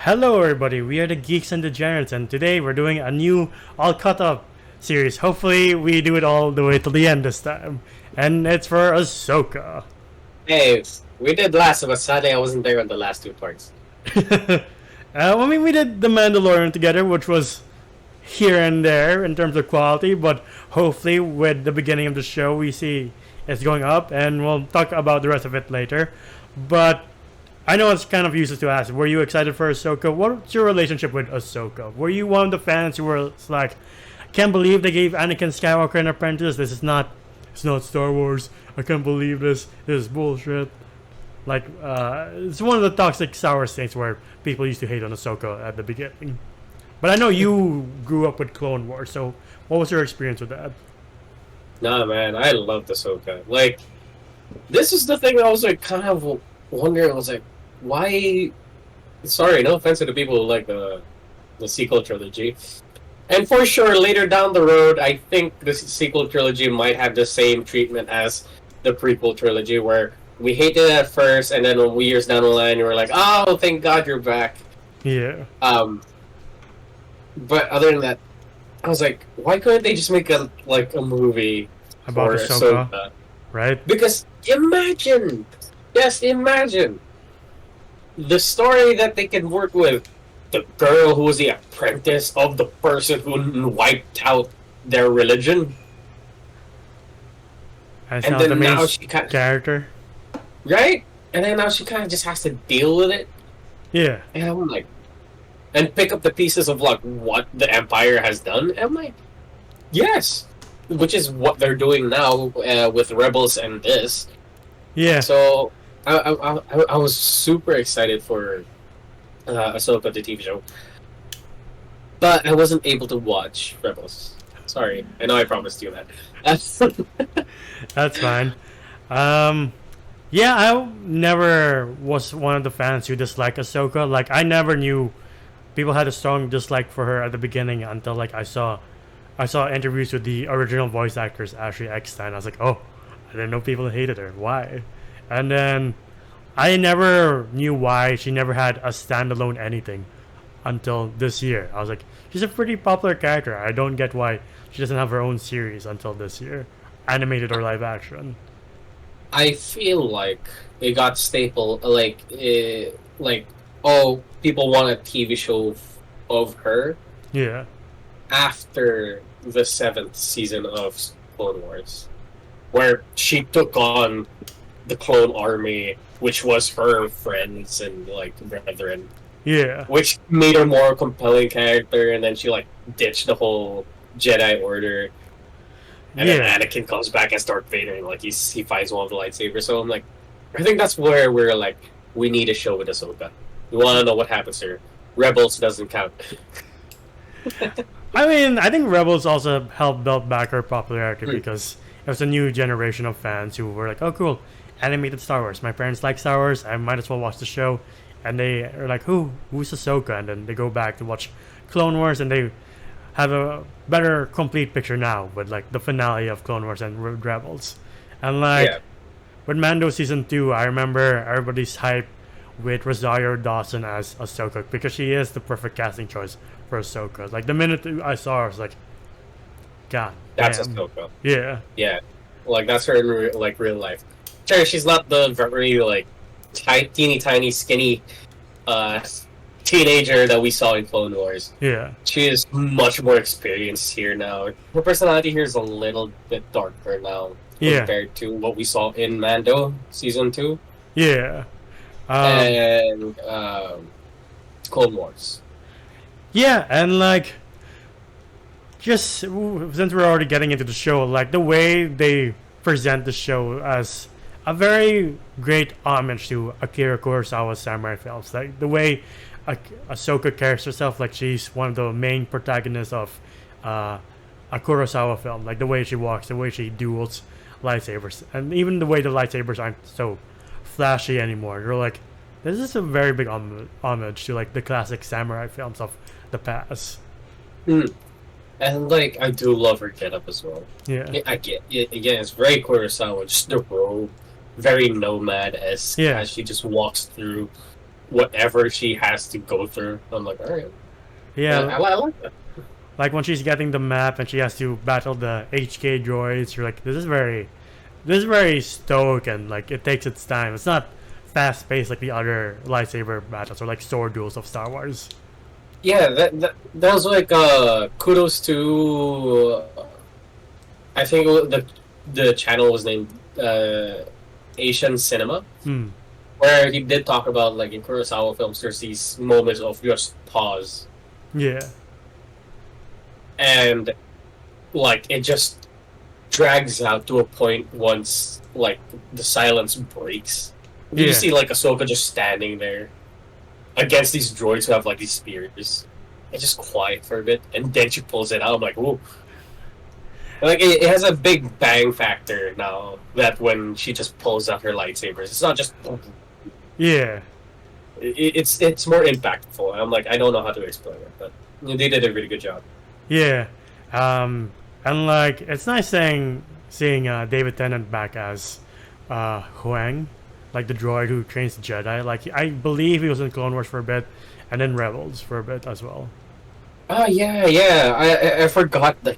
Hello, everybody. We are the Geeks and Degenerates, and today we're doing a new all caught up series. Hopefully, we do it all the way to the end this time, and it's for Ahsoka. Hey, we did Last of Us. Sadly, I wasn't there on the last two parts. We did The Mandalorian together, which was here and there in terms of quality, but hopefully, with the beginning of the show, we see it's going up, and we'll talk about the rest of it later. But I know it's kind of useless to ask. Were you excited for Ahsoka? What's your relationship with Ahsoka? Were you one of the fans who were like, "Can't believe they gave Anakin Skywalker an apprentice. It's not Star Wars. I can't believe this. This is bullshit." Like, it's one of the toxic sour things where people used to hate on Ahsoka at the beginning. But I know you grew up with Clone Wars, so what was your experience with that? Nah, man, I loved Ahsoka. Like, this is the thing that I was like kind of wondering. I was like, why? Sorry, no offense to the people who like the sequel trilogy. And for sure, later down the road, I think the sequel trilogy might have the same treatment as the prequel trilogy, where we hated it at first, and then years down the line, we were like, "Oh, thank God you're back." Yeah. But other than that, I was like, why couldn't they just make a movie About for Ahsoka, right? Because imagine, yes, imagine the story that they can work with. The girl who was the apprentice of the person who wiped out their religion, And and the then main now she kind character. right, and then now she kind of just has to deal with it. Yeah. And I'm like, and pick up the pieces of like what the Empire has done. And I'm like, yes, which is what they're doing now with Rebels and this. Yeah. So I was super excited for Ahsoka, the TV show, but I wasn't able to watch Rebels. Sorry, I know I promised you that. That's fine. Yeah, I never was one of the fans who disliked Ahsoka. Like, I never knew people had a strong dislike for her at the beginning until like I saw interviews with the original voice actors, Ashley Eckstein. I was like, oh, I didn't know people hated her. Why? And then I never knew why she never had a standalone anything until this year. I was like, she's a pretty popular character. I don't get why she doesn't have her own series until this year, animated or live action. I feel like it got staple like oh, people want a TV show of her Yeah. after the 7th season of Clone Wars, where she took on the clone army, which was her friends and like brethren, Yeah. which made her more compelling character. And then she like ditched the whole Jedi Order, and then Yeah. Anakin comes back as Darth Vader, and like he finds one of the lightsabers. So I'm like, I think that's where we're like, we need a show with Ahsoka. We want to know what happens here. Rebels doesn't count. I mean, I think Rebels also helped build back her popularity because it was a new generation of fans who were like, oh, cool, animated Star Wars. My parents like Star Wars. I might as well watch the show. And they are like, who's Ahsoka? And then they go back to watch Clone Wars, and they have a better complete picture now with like the finale of Clone Wars and Rebels. And like Yeah. with Mando season 2, I remember everybody's hype with Rosario Dawson as Ahsoka because she is the perfect casting choice for Ahsoka. Like the minute I saw her, I was like, God, That's damn. Ahsoka. Yeah, Yeah, like that's her in real life. Sure, she's not the very like teeny tiny skinny uh, teenager that we saw in Clone Wars. yeah, She is much more experienced here now. Her personality here is a little bit darker now Yeah. compared to what we saw in Mando season 2 yeah. and Clone Wars. Yeah, and like, just since we're already getting into the show, like the way they present the show as a very great homage to Akira Kurosawa's samurai films, like the way Ahsoka carries herself, like she's one of the main protagonists of a Kurosawa film, like the way she walks, the way she duels lightsabers, and even the way the lightsabers aren't so flashy anymore. You're like, this is a very big homage to like the classic samurai films of the past. Mm. And like, I do love her getup as well. Yeah. I get it again. It's very Kurosawa, just the robe, very nomad-esque Yeah. as she just walks through. whatever she has to go through. I'm like, all right, Yeah, I like that. like when she's getting the map and she has to battle the HK droids. You're like, this is very stoic and like it takes its time. It's not fast paced like the other lightsaber battles or like sword duels of Star Wars. Yeah, that was like kudos to I think the channel was named Asian Cinema, Hmm. where he did talk about like in Kurosawa films, there's these moments of just pause Yeah. and like it just drags out to a point once like the silence breaks. You Yeah. see like Ahsoka just standing there against these droids who have like these spears. It's just quiet for a bit, and then she pulls it out. I'm like, ooh. Like it has a big bang factor now that when she just pulls out her lightsabers, it's not just. Yeah. It's more impactful. I'm like, I don't know how to explain it, but they did a really good job. Yeah. And like it's nice seeing David Tennant back as Huang, like the droid who trains the Jedi. Like I believe he was in Clone Wars for a bit, and then Rebels for a bit as well. Oh yeah. I forgot that.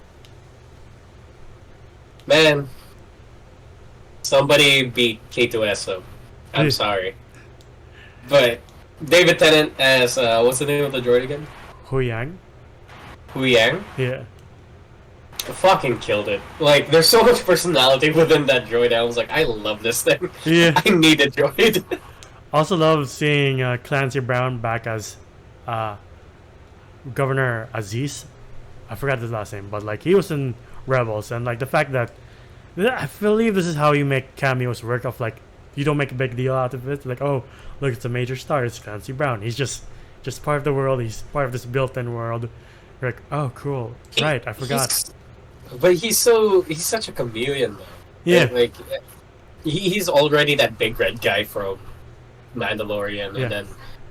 Man, somebody beat K2SO. I'm Yeah. sorry, but David Tennant as what's the name of the droid again? Huyang. Hu Yang. Yeah. Fucking killed it. Like, there's so much personality within that droid. I was like, I love this thing. Yeah. I need a droid. Also love seeing Clancy Brown back as Governor Aziz. I forgot his last name, but like he was in Rebels, and like the fact that I believe this is how you make cameos work. Of like you don't make a big deal out of it. Like, oh, look, it's a major star. It's Clancy Brown. He's just part of the world. He's part of this built-in world. You're like, oh, cool. Right, I forgot. But he's such a chameleon though. Yeah. Like he's already that big red guy from Mandalorian, Yeah. and then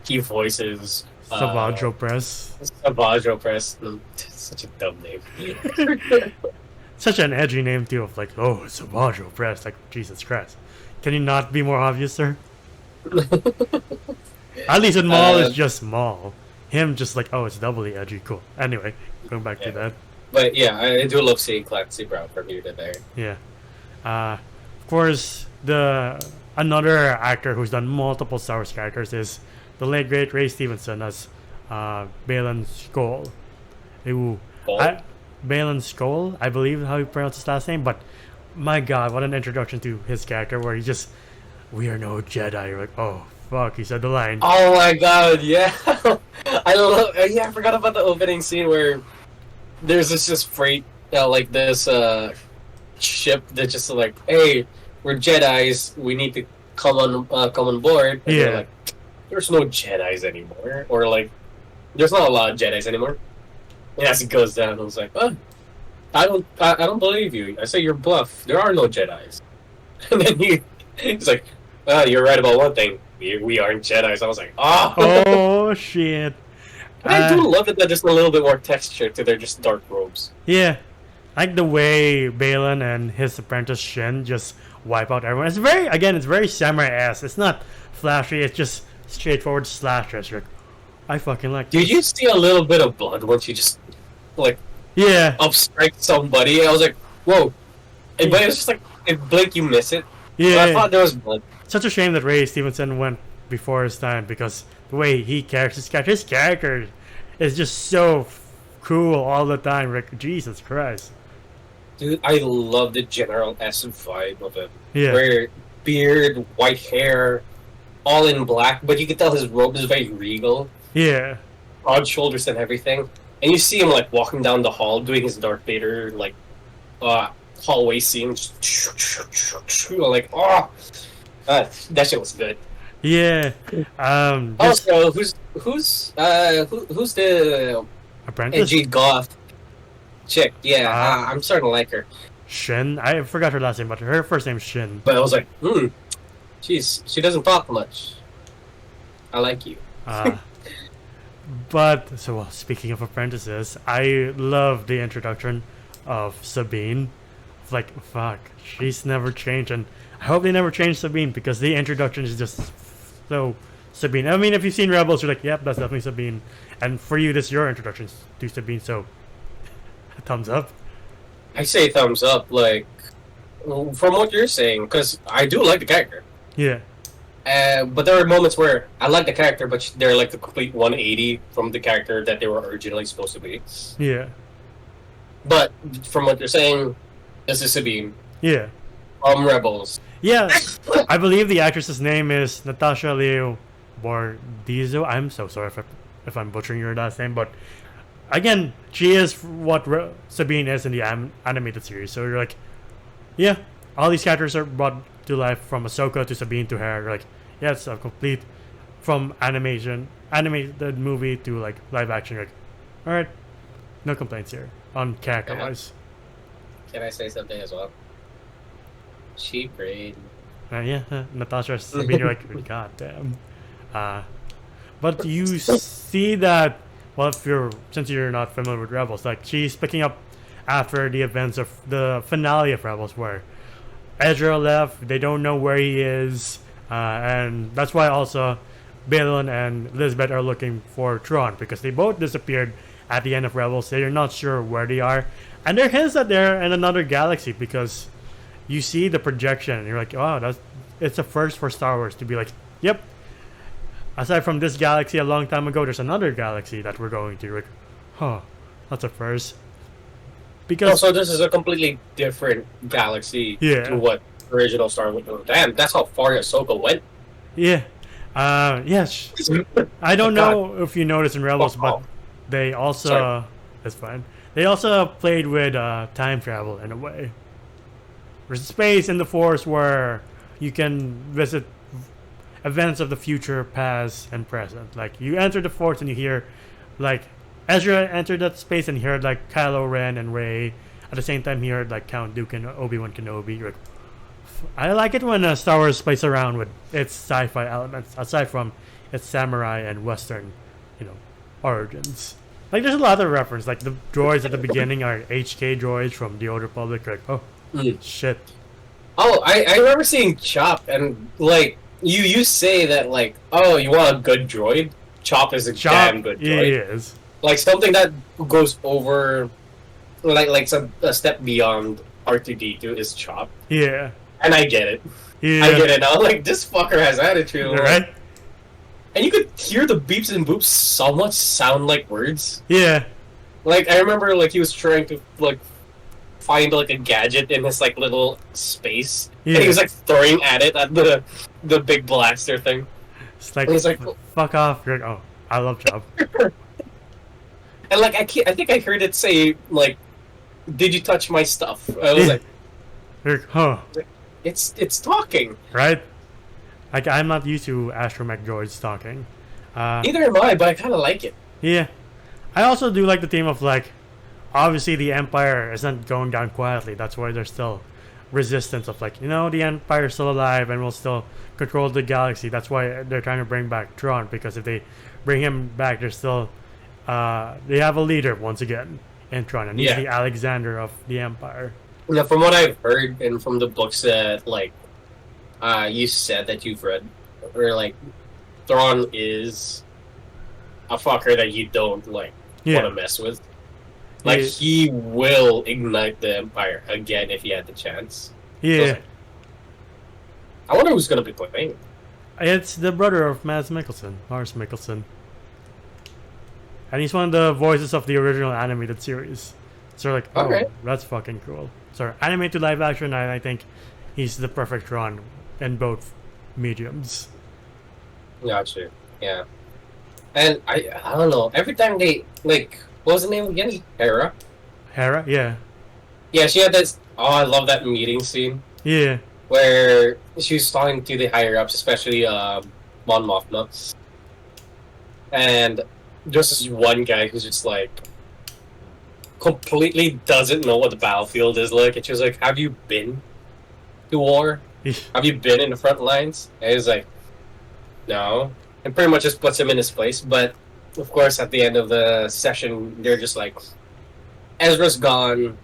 he voices Savage Press. Savage Press. Such a dumb name. Such an edgy name too. Of like, oh, Savage Press. Like, Jesus Christ. Can you not be more obvious, sir? At least in Maul is just Maul. Him just like, oh, it's doubly edgy. Cool. Anyway, going back to that. But yeah, I do love seeing Clancy Brown from here to there. Yeah. Of course, another actor who's done multiple Star Wars characters is the late great Ray Stevenson as Baylan Skoll. Baylan Skoll, I believe how you pronounce his last name. But my God, what an introduction to his character, where he just, we are no Jedi. You're like, oh fuck, he said the line. Oh my God, yeah. I forgot about the opening scene where there's this just freight, like this ship that's just like, hey, we're Jedis, we need to come on board. And they're like, there's no Jedis anymore, or like, there's not a lot of Jedis anymore. And as it goes down, I was like, oh, I don't believe you. I say you're bluff. There are no Jedis. And then he's like, you're right about one thing. We aren't Jedis. I was like, oh. Oh shit. I do love it that there's a little bit more texture to their just dark robes. Yeah. Like the way Baylan and his apprentice Shin just wipe out everyone. It's very samurai-esque. It's not flashy, it's just straightforward slashers. Like, I fucking like Did this. you see a little bit of blood once you just, like, upstrike somebody? I was like, whoa. But it was just like, if blink, you miss it. Yeah. But I thought there was blood. Such a shame that Ray Stevenson went before his time, because the way he carries his character is just so cool all the time. Like, Jesus Christ. Dude, I love the General S vibe of it. Yeah. Where beard, white hair, all in black, but you can tell his robe is very regal. Yeah. Broad shoulders and everything. And you see him like walking down the hall doing his Darth Vader like hallway scene. Just, like, oh, that shit was good. Yeah. Also, who's the apprentice? edgy goth chick? Yeah, I'm starting to like her. Shin. I forgot her last name, but her first name's Shin. But I was like, jeez, she doesn't talk much. I like you. But so speaking of apprentices, I love the introduction of Sabine. It's like, fuck, she's never changed, and I hope they never change Sabine, because the introduction is just so Sabine. I mean, if you've seen Rebels, you're like, yep, that's definitely Sabine. And for you, this is your introduction to Sabine, so thumbs up. I say thumbs up, like, from what you're saying, because I do like the character. Yeah. But there are moments where I like the character, but they're like the complete 180 from the character that they were originally supposed to be. Yeah. But from what you're saying, this is Sabine. Yeah. Rebels. Yeah. I believe the actress's name is Natasha Liu Bordizzo. I'm so sorry if I'm butchering your last name, but again, she is what Sabine is in the animated series. So you're like, yeah, all these characters are brought to life from Ahsoka to Sabine to her. You're like, yeah, it's a complete from animated movie to like live action. You're like, all right, no complaints here on character wise. Can I say something as well? Cheap grade. Yeah, Natasha Sabine. You're like, god damn. But you see that, well, since you're not familiar with Rebels, like she's picking up after the events of the finale of Rebels, where Ezra left, they don't know where he is, and that's why also Balin and Lisbeth are looking for Tron, because they both disappeared at the end of Rebels. They're not sure where they are, and there are hints that they're in another galaxy, because you see the projection, and you're like, oh, it's a first for Star Wars to be like, yep, aside from this galaxy a long time ago, there's another galaxy that we're going to. Like, huh, that's a first. Because so this is a completely different galaxy to what original Star Wars was. Damn, that's how far Ahsoka went. Yeah. Yes. I don't know if you noticed in Rebels, but they also... That's fine. They also played with time travel in a way. There's a space in the Force where you can visit events of the future, past, and present. Like, you enter the Force and you hear, like, Ezra entered that space and he heard, like, Kylo Ren and Rey. At the same time, he heard, like, Count Dooku and Obi-Wan Kenobi. You're like, I like it when Star Wars plays around with its sci-fi elements, aside from its samurai and Western, origins. Like, there's a lot of reference. Like, the droids at the beginning are HK droids from the Old Republic. You're like, oh, shit. Oh, I remember seeing Chop, and, like, you say that, like, oh, you want a good droid? Chop is a damn good droid. He is. Like, something that goes over, like a step beyond R2-D2 is Chop. Yeah. And I get it. Yeah. I get it now. Like, this fucker has attitude. Right? And you could hear the beeps and boops somewhat sound like words. Yeah. Like, I remember, like, he was trying to, like, find, like, a gadget in his, like, little space. Yeah. And he was, like, throwing at it at the big blaster thing. It's like, he's like, fuck off. You're like, oh, I love Chop. And, like, I think I heard it say, like, did you touch my stuff? I was like, huh. It's talking. Right? Like, I'm not used to astromech droids talking. Neither am I, but I kind of like it. Yeah. I also do like the theme of, like, obviously the Empire isn't going down quietly. That's why there's still resistance of, like, the Empire's still alive and will still control the galaxy. That's why they're trying to bring back Tron, because if they bring him back, they're still... they have a leader once again in Tron, and he's the Alexander of the Empire. Now, from what I've heard and from the books that like you said that you've read, or like Thrawn is a fucker that you don't like want to mess with. Like he will ignite the Empire again if he had the chance. Yeah. So I wonder who's gonna be playing. It's the brother of Mads Mikkelsen, Lars Mikkelsen. And he's one of the voices of the original animated series. So like, that's fucking cool. So anime to live action, I think he's the perfect Ron in both mediums. Gotcha. Yeah. And I don't know. Every time they like, what was the name again? Hera. Hera, yeah. Yeah, she had this. Oh, I love that meeting scene. Yeah. Where she was talking to the higher ups, especially Mon Mothma, and just this one guy who's just like completely doesn't know what the battlefield is like, and she was like, "Have you been to war? Have you been in the front lines?" And he's like, "No," and pretty much just puts him in his place. But of course, at the end of the session, they're just like, Ezra's gone,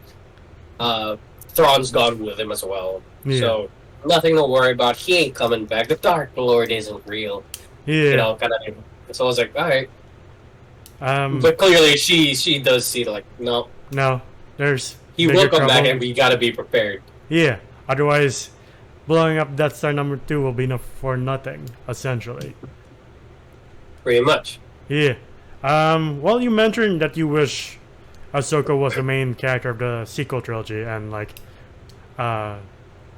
Thrawn's gone with him as well, so nothing to worry about. He ain't coming back. The Dark Lord isn't real. Yeah. kind of. So I was like, all right. Um. But clearly, she does see like, no, No. There's he bigger will come back, trouble. and we gotta be prepared. Yeah. Otherwise, blowing up Death Star number 2 will be for nothing, essentially. Pretty much. Yeah. Well, you mentioned that you wish Ahsoka was the main character of the sequel trilogy, and like,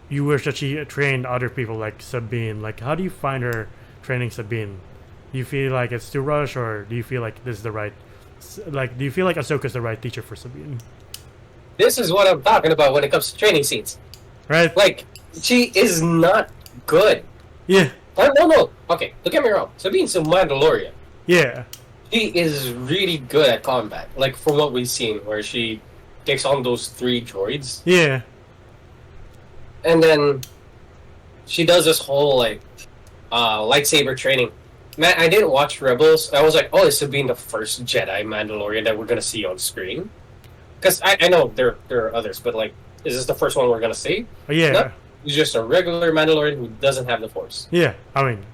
you wish that she trained other people like Sabine. Like, how do you find her training Sabine? Do you feel like it's too rushed, or do you feel like this is the right, like, do you feel like Ahsoka's the right teacher for Sabine? This is what I'm talking about when it comes to training scenes. Right? Like, she is not good. Yeah. No. Okay, don't get me wrong. Sabine's a Mandalorian. Yeah. She is really good at combat. Like, from what we've seen, where she takes on those 3 droids. Yeah. And then she does this whole, like, lightsaber training. Man, I didn't watch Rebels. I was like, oh, is Sabine the first Jedi Mandalorian that we're going to see on screen? Because I know there are others, but, like, is this the first one we're going to see? Yeah. No, he's just a regular Mandalorian who doesn't have the Force. Yeah. I mean,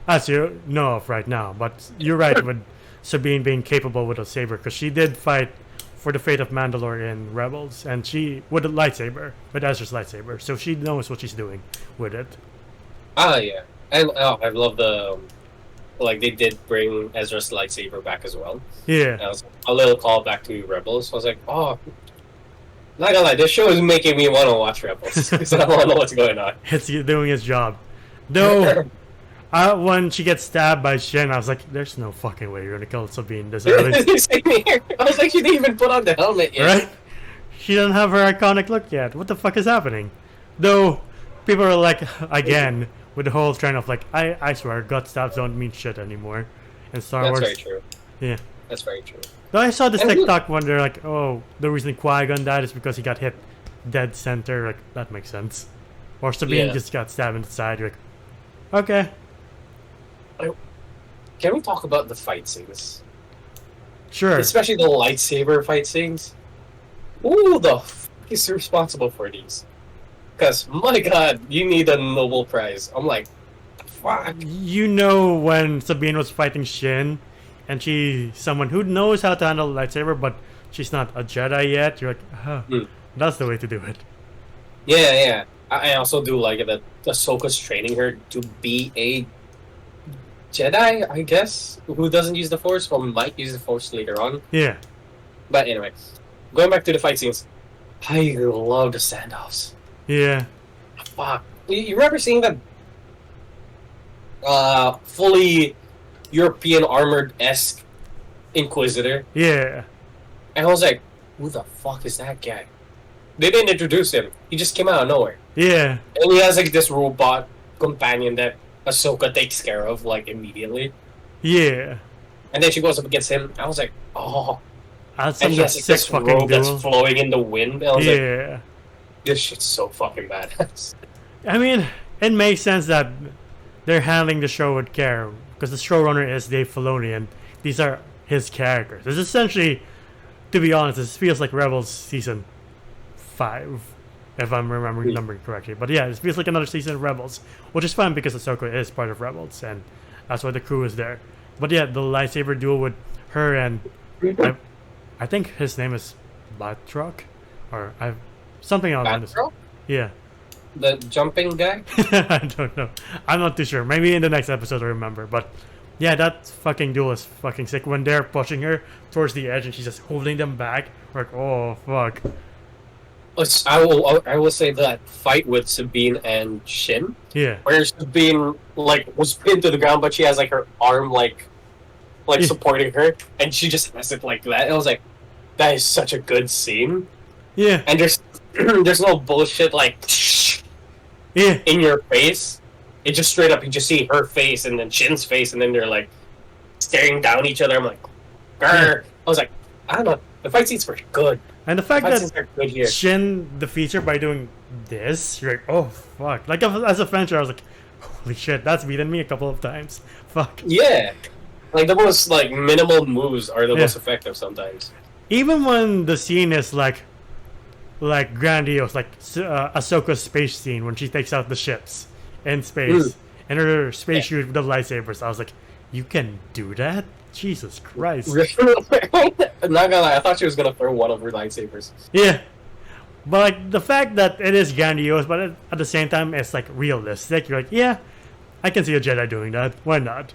as you know of right now, but you're right with Sabine being capable with a saber, because she did fight for the fate of Mandalore in Rebels, and she with a lightsaber, with Ezra's lightsaber, so she knows what she's doing with it. Ah, yeah. And I love the, like, they did bring Ezra's lightsaber back as well. Yeah. That was a little callback to Rebels. I was like, oh, not gonna lie, this show is making me want to watch Rebels because I want to know what's going on. It's doing its job. Though, when she gets stabbed by Shin, I was like, there's no fucking way you're gonna kill Sabine this early. Same here. I was like, she didn't even put on the helmet yet. Right? She doesn't have her iconic look yet. What the fuck is happening? Though, people are like, again, with the whole trend of like, I swear, gut stabs don't mean shit anymore in Star That's Wars. very true. Yeah. That's very true. Though I saw this And TikTok one, they're like, oh, the reason Qui-Gon died is because he got hit dead center. Like, that makes sense. Or Sabine Yeah. just got stabbed in the side. You're like, okay. Can we talk about the fight scenes? Sure. Especially the lightsaber fight scenes. Who the fuck is responsible for these? Because, my god, you need a Nobel Prize. I'm like, fuck. You know when Sabine was fighting Shin, and she's someone who knows how to handle a lightsaber, but she's not a Jedi yet. You're like, huh, that's the way to do it. Yeah. I also do like it that Ahsoka's training her to be a Jedi, I guess, who doesn't use the Force, or might use the Force later on. Yeah. But anyway, going back to the fight scenes, I love the standoffs. Yeah. Fuck. You remember seeing that fully European armored-esque Inquisitor? Yeah. And I was like, who the fuck is that guy? They didn't introduce him. He just came out of nowhere. Yeah. And he has like this robot companion that Ahsoka takes care of like immediately. Yeah. And then she goes up against him. I was like, oh. That's And such he a has like, sick this fucking robe duel. that's flowing in the wind. And I was like, Yeah. this shit's so fucking badass. I mean, it makes sense that they're handling the show with care, because the showrunner is Dave Filoni, and these are his characters. It's essentially, to be honest, this feels like Rebels season 5, if I'm remembering the numbering correctly. But yeah, it feels like another season of Rebels, which is fun because Ahsoka is part of Rebels, and that's why the crew is there. But yeah, the lightsaber duel with her and I think his name is Batroc, or something else. Batgirl? Yeah. The jumping guy? I don't know. I'm not too sure. Maybe in the next episode I'll remember. But yeah, that fucking duel is fucking sick. When they're pushing her towards the edge and she's just holding them back, we're like, oh fuck. I will say that fight with Sabine and Shin, Yeah. where Sabine like was pinned to the ground, but she has like her arm like Yeah. supporting her, and she just has it like that. And I was like, that is such a good scene. Yeah. And there's no bullshit like Yeah. in your face. It just straight up, you just see her face and then Shin's face, and then they're like staring down each other. I'm like, grr. I was like, I don't know. The fight scenes were good. And the fact Fight scenes that are good here. Shin defeats her by doing this, you're like, oh fuck. Like as a fan, I was like, holy shit, that's beaten me a couple of times. Fuck. Yeah, like the most like minimal moves are the Yeah. most effective sometimes. Even when the scene is like grandiose, like Ahsoka's space scene when she takes out the ships in space, in her spacesuit with the lightsabers. I was like, you can do that? Jesus Christ. I'm not gonna lie, I thought she was gonna throw one of her lightsabers. Yeah. But like the fact that it is grandiose, but at the same time it's like realistic. You're like, yeah, I can see a Jedi doing that. Why not?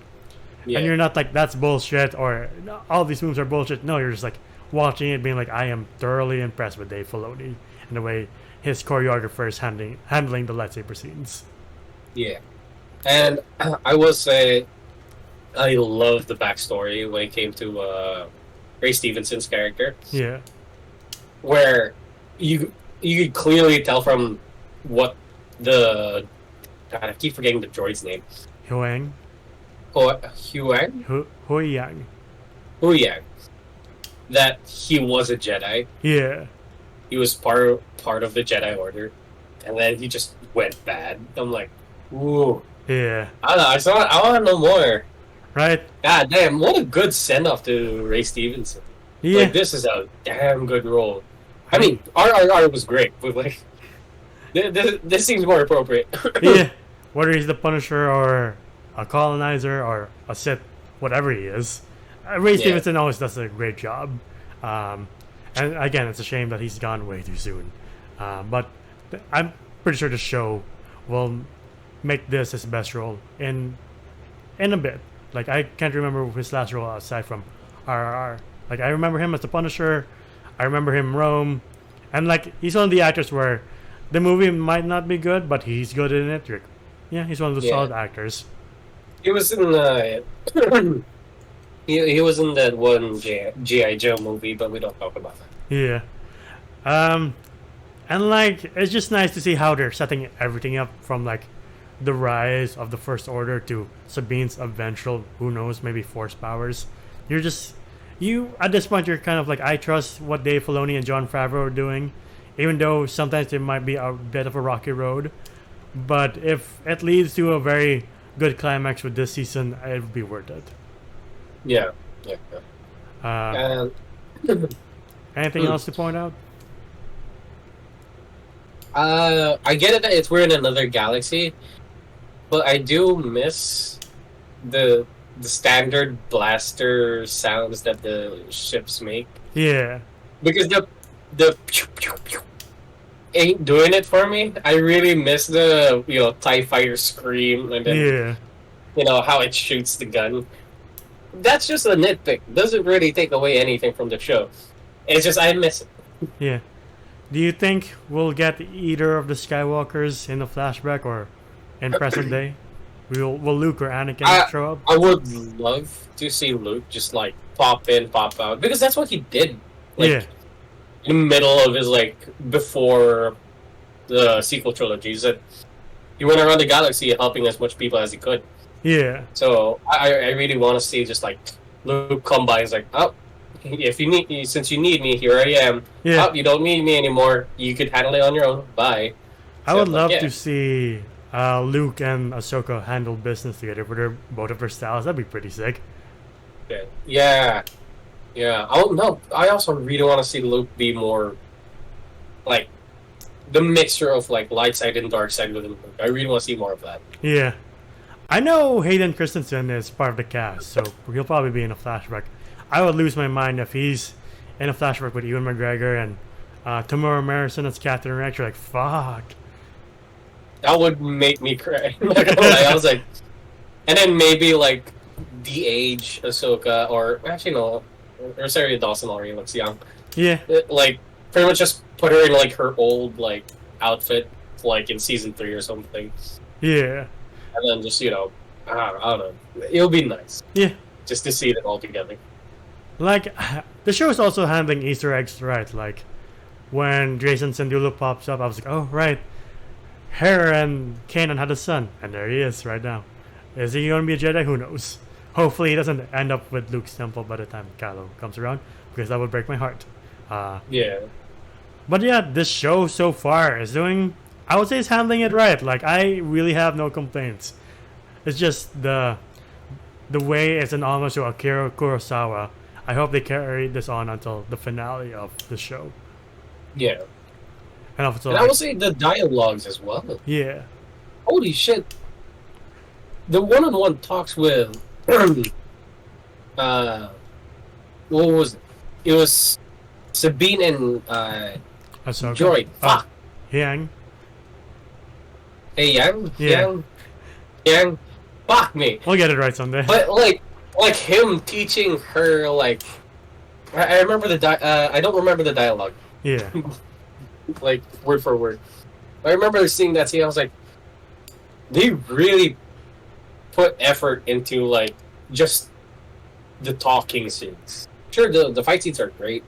Yeah. And you're not like, that's bullshit, or all these moves are bullshit. No, you're just like watching it, being like, I am thoroughly impressed with Dave Filoni and the way his choreographer is handling the lightsaber scenes. Yeah. And I will say, I love the backstory when it came to Ray Stevenson's character. Yeah. Where you could clearly tell from what the... God, I keep forgetting the droid's name. Huyang. Huyang? Huyang. Huyang. That he was a Jedi. Yeah. He was part of the Jedi Order. And then he just went bad. I'm like, ooh. Yeah. I don't know. I want to know more. Right? God damn, what a good send-off to Ray Stevenson. Yeah. Like, this is a damn good role. I mean, RRR was great, but like, this seems more appropriate. Yeah. Whether he's the Punisher or a colonizer or a Sith, whatever he is, Ray Stevenson always does a great job. And again, it's a shame that he's gone way too soon. But I'm pretty sure the show will make this his best role in a bit. Like, I can't remember his last role aside from RRR. Like, I remember him as the Punisher. I remember him Rome. And like, he's one of the actors where the movie might not be good, but he's good in it. Yeah, he's one of the solid actors. He was in he was in that one G.I. Joe movie, but we don't talk about that. Yeah. And like, it's just nice to see how they're setting everything up from like the rise of the First Order to Sabine's eventual, who knows, maybe Force powers. You at this point, you're kind of like, I trust what Dave Filoni and Jon Favreau are doing, even though sometimes it might be a bit of a rocky road. But if it leads to a very good climax with this season, it would be worth it. Yeah. Anything else to point out? I get it that we're in another galaxy, but I do miss the standard blaster sounds that the ships make. Yeah. Because the pew, pew, pew ain't doing it for me. I really miss the TIE fighter scream and then how it shoots the gun. That's just a nitpick. Doesn't really take away anything from the show. It's just I miss it. Yeah. Do you think we'll get either of the Skywalkers in the flashback or in present day? Will Luke or Anakin show up? I would love to see Luke just like pop in, pop out, because that's what he did. Like, in the middle of his before the sequel trilogies, that he went around the galaxy helping as much people as he could. Yeah. So I really want to see just like Luke come by. He's like, oh, if you need me, since you need me, here I am. Yeah. Oh, you don't need me anymore. You could handle it on your own. Bye. I would love to see Luke and Ahsoka handle business together with both of their styles. That'd be pretty sick. Okay. Yeah. Oh no, I also really want to see Luke be more like the mixture of like light side and dark side with him. I really want to see more of that. Yeah. I know Hayden Christensen is part of the cast, so he'll probably be in a flashback. I would lose my mind if he's in a flashback with Ewan McGregor and Tamora Morrison as Catherine Rex. You're like, fuck. That would make me cry. I'm not gonna lie. I was like, and then maybe like de-age Ahsoka, or actually no, Rosario Dawson already looks young. Yeah. Like pretty much just put her in like her old like outfit, like in season 3 or something. Yeah. And then just I don't know. It'll be nice. Yeah. Just to see it all together. Like, the show is also handling Easter eggs right. Like, when Jason Sandula pops up, I was like, oh, right. Hera and Kanan had a son, and there he is right now. Is he going to be a Jedi? Who knows? Hopefully he doesn't end up with Luke's temple by the time Kylo comes around, because that would break my heart. Yeah. But yeah, this show so far is doing... I would say it's handling it right. Like, I really have no complaints. It's just the way it's an homage to Akira Kurosawa. I hope they carry this on until the finale of the show. Yeah. And also, I will say the dialogues as well. Yeah. Holy shit. the one-on-one talks with uh what was it? It was Sabine and Ahsoka. Joy. Fuck. Yang. Hey Yang? Yeah. Yang. Fuck me. We'll get it right someday. But like him teaching her like I remember I don't remember the dialogue. Yeah. Like word for word. I remember seeing that scene, I was like, they really put effort into like just the talking scenes. Sure, the fight scenes are great,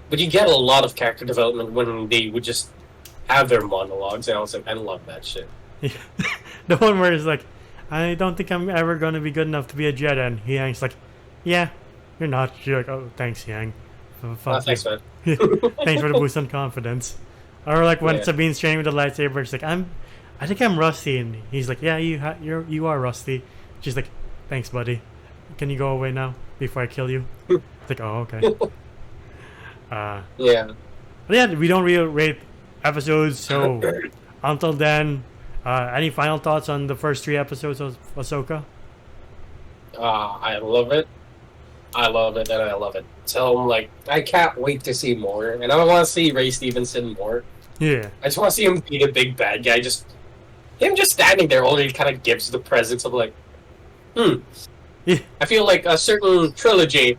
but you get a lot of character development when they would just have their monologues, and I was like, I love that shit. Yeah. The one where it's like, I don't think I'm ever going to be good enough to be a Jedi, and Yang's like, yeah, you're not. You're like, oh, thanks, Yang. Thanks, man. Thanks for the boost on confidence. Or like when Sabine's training with the lightsaber, she's like, I think I'm rusty, and he's like, yeah, you are rusty. She's like, thanks, buddy. Can you go away now before I kill you? It's like, oh, okay. Yeah. But yeah, we don't really rate episodes, so until then, any final thoughts on the first 3 episodes of Ahsoka? I love it. I love it, and I love it. So I'm like, I can't wait to see more, and I want to see Ray Stevenson more. Yeah. I just want to see him be the big bad guy. Him just standing there already kind of gives the presence of like, Yeah. I feel like a certain trilogy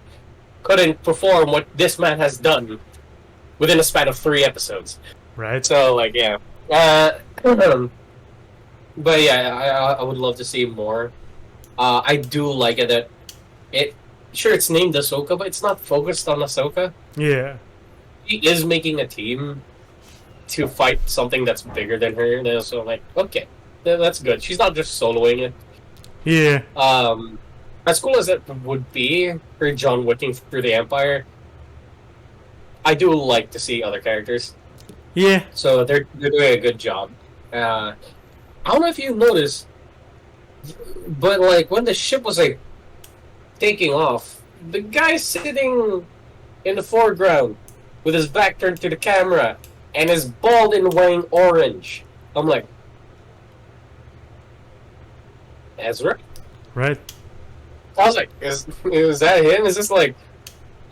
couldn't perform what this man has done within a span of 3 episodes. Right. So like, yeah. But yeah, I would love to see more. I do like it that it's named Ahsoka, but it's not focused on Ahsoka. Yeah. She is making a team to fight something that's bigger than her. And so like, okay, that's good. She's not just soloing it. Yeah. As cool as it would be for John Wicking through the Empire, I do like to see other characters. Yeah. So they're doing a good job. I don't know if you noticed, but like when the ship was like taking off, the guy sitting in the foreground with his back turned to the camera and is bald and wearing orange. I'm like, Ezra? Right. I was like, is that him? Is this like,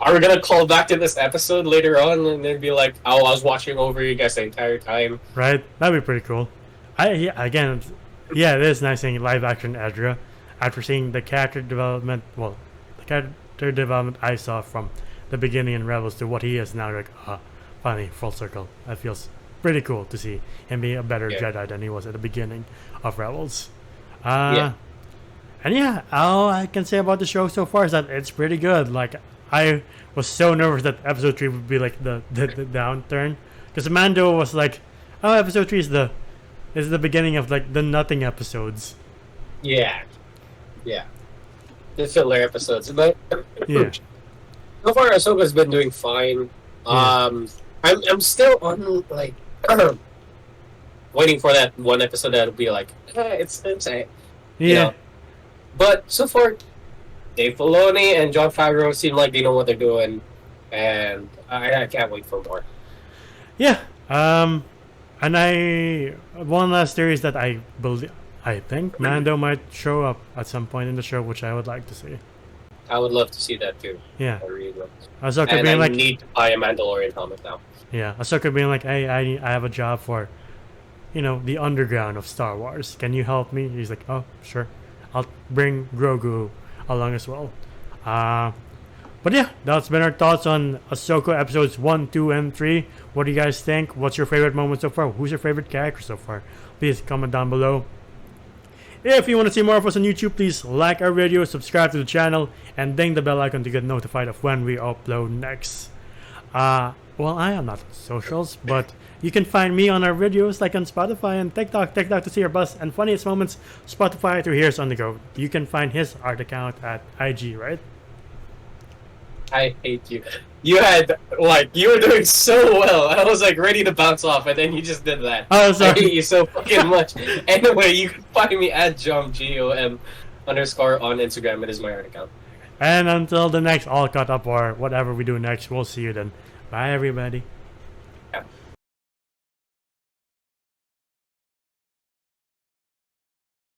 are we gonna call back to this episode later on and then be like, oh, I was watching over you guys the entire time? Right. That'd be pretty cool. It is nice seeing live action Ezra after seeing the character development. Well, the character development I saw from the beginning in Rebels to what he is now. Like, finally full circle. That feels pretty cool to see him be a better Jedi than he was at the beginning of Rebels. And yeah, all I can say about the show so far is that it's pretty good. Like, I was so nervous that episode 3 would be like the downturn, because Mando was like, oh, episode 3 is the beginning of like the nothing episodes. Yeah. The filler episodes, but Yeah. so far Ahsoka's been doing fine. I'm still on like waiting for that one episode that'll be like, it's a, you know. But so far, Dave Filoni and Jon Favreau seem like they know what they're doing, and I can't wait for more. Yeah. And one last theory is that I think Mando might show up at some point in the show, which I would like to see. I would love to see that too. Yeah. I really would. Ahsoka and being I like, need to buy a Mandalorian helmet now. Yeah, Ahsoka being like, hey, I have a job for, the underground of Star Wars. Can you help me? He's like, oh, sure. I'll bring Grogu along as well. But yeah, that's been our thoughts on Ahsoka episodes 1, 2, and 3. What do you guys think? What's your favorite moment so far? Who's your favorite character so far? Please comment down below. If you want to see more of us on YouTube, please like our video, subscribe to the channel, and ding the bell icon to get notified of when we upload next. Well, I am not on socials, but you can find me on our videos like on Spotify and TikTok to see our best and funniest moments. Spotify through Here's on the Go. You can find his art account at IG, right? I hate you. You were doing so well. I was like ready to bounce off, and then you just did that. Oh, sorry. I hate you so fucking much. Anyway, you can find me at JOM_GOM_ on Instagram. It is my art account. And until the next All Caught Up or whatever we do next, we'll see you then. Bye, everybody.